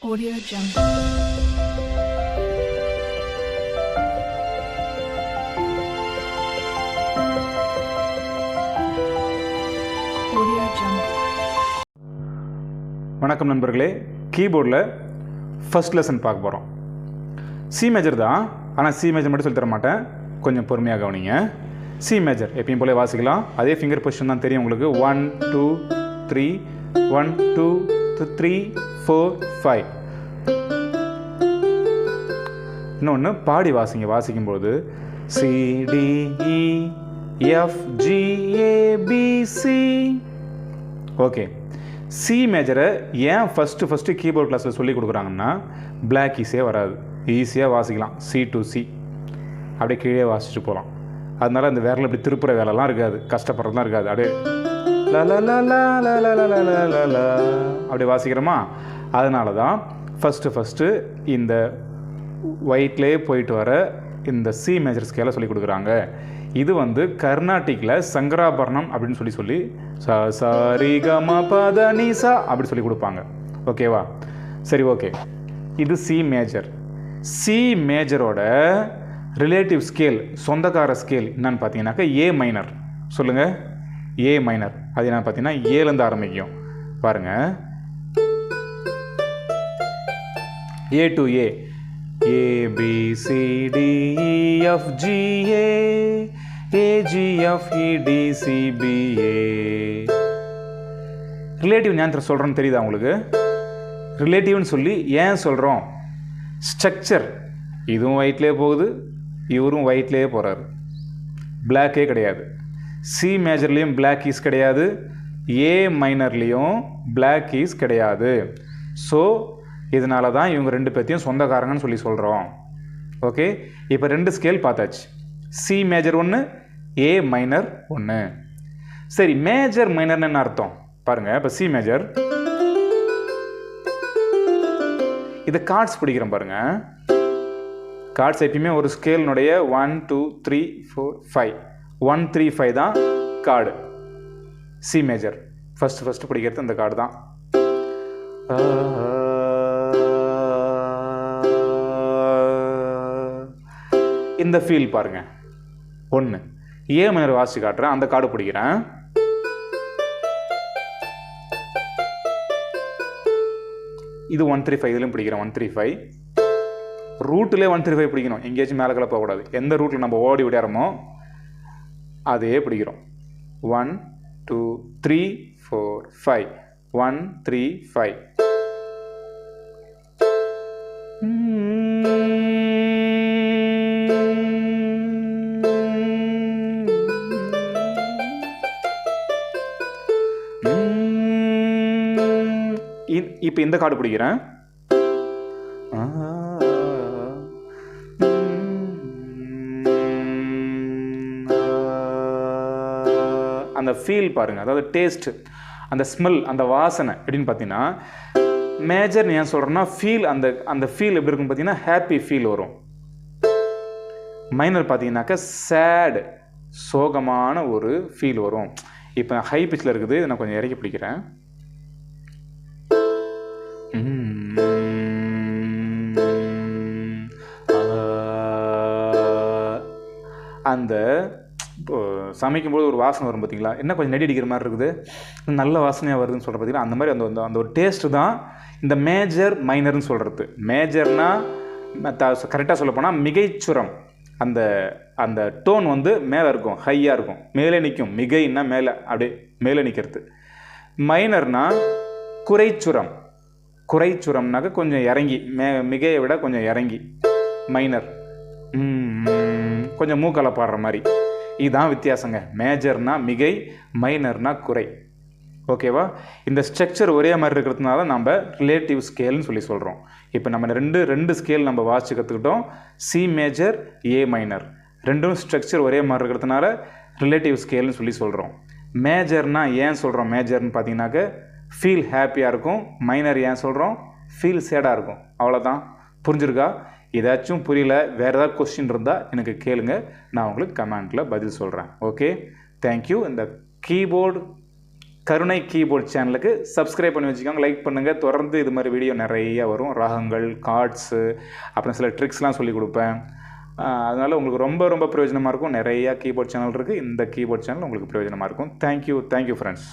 Audio Jungle. Audio Jungle. வணக்கம் நண்பர்களே, கீபோர்டில் ஃபர்ஸ்ட் லெசன் பார்க்க போகிறோம். சி மேஜர் தான், ஆனால் சி மேஜர் மட்டும் சொல்லி தர மாட்டேன், கொஞ்சம் பொறுமையாக கவனிங்க. சி மேஜர் எப்பயும் போல வாசிக்கலாம். அதே ஃபிங்கர் பொசிஷன் தான் தெரியும் உங்களுக்கு. 1 2 3 1 2 3 4 5. இன்னொன்று பாடி வாசிங்க. வாசிக்கும்போது C D E F G A B C. Okay, C மேஜரை ஏன் ஃபஸ்ட்டு கீபோர்ட் கிளாஸில் சொல்லி கொடுக்குறாங்கன்னா பிளாக் ஈஸியே வராது, ஈஸியாக வாசிக்கலாம். சி டு சி அப்படியே கீழே வாசிச்சுட்டு போகலாம். அதனால அந்த விரல் இப்படி திருப்புற வேலைலாம் இருக்காது, கஷ்டப்படுறதுலாம் இருக்காது. அப்படியே ல ல ல ல ல ல ல ல ல ல ல அப்படி வாசிக்கிறோமா. அதனால தான் ஃபஸ்ட்டு இந்த ஒயிட்லேயே போயிட்டு வர இந்த சி மேஜர் ஸ்கேலை சொல்லி கொடுக்குறாங்க. இது வந்து கர்நாட்டிக்கில் சங்கராபரணம் அப்படின்னு சொல்லி ச சரி க ம ப த நி சா அப்படி சொல்லி கொடுப்பாங்க. ஓகேவா? சரி, ஓகே. இது சி மேஜர். சி மேஜரோட ரிலேட்டிவ் ஸ்கேல், சொந்தக்கார ஸ்கேல் என்னன்னு பார்த்தீங்கன்னாக்கா ஏ மைனர். சொல்லுங்கள், ஏ மைனர். அது என்னன்னு பார்த்தீங்கன்னா ஏலேருந்து ஆரம்பிக்கும். பாருங்கள், A to A, A B C D E F G A A G F E D C B A. Relative ஞாபகம் சொல்கிறோன்னு தெரியுதா உங்களுக்கு? ரிலேட்டிவ்னு சொல்லி ஏன் சொல்கிறோம்? ஸ்ட்ரக்சர் இதுவும் ஒயிட்லேயே போகுது, இவரும் ஒயிட்லேயே போகிறாரு, பிளாக்கே கிடையாது. சி மேஜர்லேயும் பிளாக் ஈஸ் கிடையாது, ஏ மைனர்லேயும் பிளாக் ஈஸ் கிடையாது. ஸோ இதனால தான் இவங்க ரெண்டு பேர்த்தையும் சொந்தக்காரங்கன்னு சொல்லி சொல்கிறோம். ஓகே, இப்போ ரெண்டு ஸ்கேல் பார்த்தாச்சு. சி மேஜர் ஒன்று, ஏ மைனர் ஒன்று. சரி, மேஜர் மைனர்னு என்ன அர்த்தம் பாருங்கள். இப்போ சி மேஜர், இது கார்ட்ஸ் பிடிக்கிறோம் பாருங்கள். கார்ட்ஸ் எப்பயுமே ஒரு ஸ்கேலினுடைய 1 2 3 4 5 1 3 5 தான் கார்டு. சி மேஜர் ஃபஸ்ட்டு பிடிக்கிறது இந்த கார்டு தான். இந்த ஃபீல் பாருங்க. ஒன்று ஏ மைனர் வாசிச்சு காட்டுறேன், அந்த கார்டு பிடிக்கிறேன். இது 135, இதுலையும் பிடிக்கிறேன் 135. ரூட்டிலே 135 பிடிக்கணும், எங்கேயாச்சும் மேலே கலப்ப போகக்கூடாது. எந்த ரூட்டில் நம்ம ஓடி விடையாரமோ அதே பிடிக்கிறோம். 1 2 3 4 5 1 3 5. இப்போ இந்த கார்டு பிடிக்கிறேன். அந்த ஃபீல் பாருங்க, அதாவது டேஸ்ட், அந்த ஸ்மெல், அந்த வாசனை எப்படின்னு பார்த்தீங்கன்னா, மேஜர் ஏன் சொல்கிறேன்னா ஃபீல், அந்த ஃபீல் எப்படி இருக்குன்னு பார்த்தீங்கன்னா ஹாப்பி ஃபீல் வரும். மைனர் பார்த்தீங்கன்னாக்கா சேட், சோகமான ஒரு ஃபீல் வரும். இப்போ ஹை பிச்சில் இருக்குது, நான் கொஞ்சம் இறக்கி பிடிக்கிறேன். அந்த சமைக்கும்போது ஒரு வாசனை வரும் பார்த்தீங்களா, என்ன கொஞ்சம் நெடி அடிக்கிற மாதிரி இருக்குது, நல்ல வாசனையாக வருதுன்னு சொல்கிற பார்த்தீங்களா, அந்த மாதிரி அந்த ஒரு டேஸ்ட்டு தான் இந்த மேஜர் மைனர்னு சொல்கிறது. மேஜர்னா கரெக்டாக சொல்லப்போனால் மிகைச்சுரம். அந்த டோன் வந்து மேலே இருக்கும், ஹையாக இருக்கும், மேலே நிற்கும். மிகைன்னா மேலே, அப்படியே மேலே நிற்கிறது. மைனர்னா குறைச்சுரம். குறைச்சுரம்னாக்க கொஞ்சம் இறங்கி, மிகையை விட கொஞ்சம் இறங்கி மைனர், கொஞ்சம் மூக்கால பாடுற மாதிரி. இதுதான் வித்தியாசங்க. மேஜர்னா மிகை, மைனர்னா குறை. ஓகேவா? இந்த ஸ்ட்ரக்சர் ஒரே மாதிரி இருக்கிறதுனால நம்ம ரிலேட்டிவ் ஸ்கேல்னு சொல்லி சொல்கிறோம். இப்போ நம்ம ரெண்டு ஸ்கேல் நம்ம வாசிச்சு கற்றுக்கிட்டோம். சி மேஜர், ஏ மைனர், ரெண்டும் ஸ்ட்ரக்சர் ஒரே மாதிரி இருக்கிறதுனால ரிலேட்டிவ் ஸ்கேல்னு சொல்லி சொல்கிறோம். மேஜர்னா ஏன் சொல்கிறோம் மேஜர்னு பார்த்தீங்கன்னாக்க ஃபீல் ஹாப்பியாக இருக்கும். மைனர் ஏன் சொல்கிறோம்? ஃபீல் சேடாக இருக்கும். அவ்வளோதான். புரிஞ்சிருக்கா? ஏதாச்சும் புரியல, வேறு ஏதாவது கொஸ்டின் இருந்தால் எனக்கு கேளுங்க, நான் உங்களுக்கு கமெண்ட்டில் பதில் சொல்கிறேன். Okay, thank you. இந்த கீபோர்டு கருணை கீபோர்ட் சேனலுக்கு சப்ஸ்கிரைப் பண்ணி வச்சுக்கோங்க, லைக் பண்ணுங்கள். தொடர்ந்து இது மாதிரி வீடியோ நிறைய வரும். ராகங்கள், கார்ட்ஸு, அப்புறம் சில ட்ரிக்ஸ்லாம் சொல்லிக் கொடுப்பேன். அதனால் உங்களுக்கு ரொம்ப ரொம்ப பிரயோஜனமாக இருக்கும். நிறையா கீபோர்ட் சேனல் இருக்குது. இந்த கீபோர்ட் சேனல் உங்களுக்கு பிரயோஜனமாக இருக்கும். Thank you friends.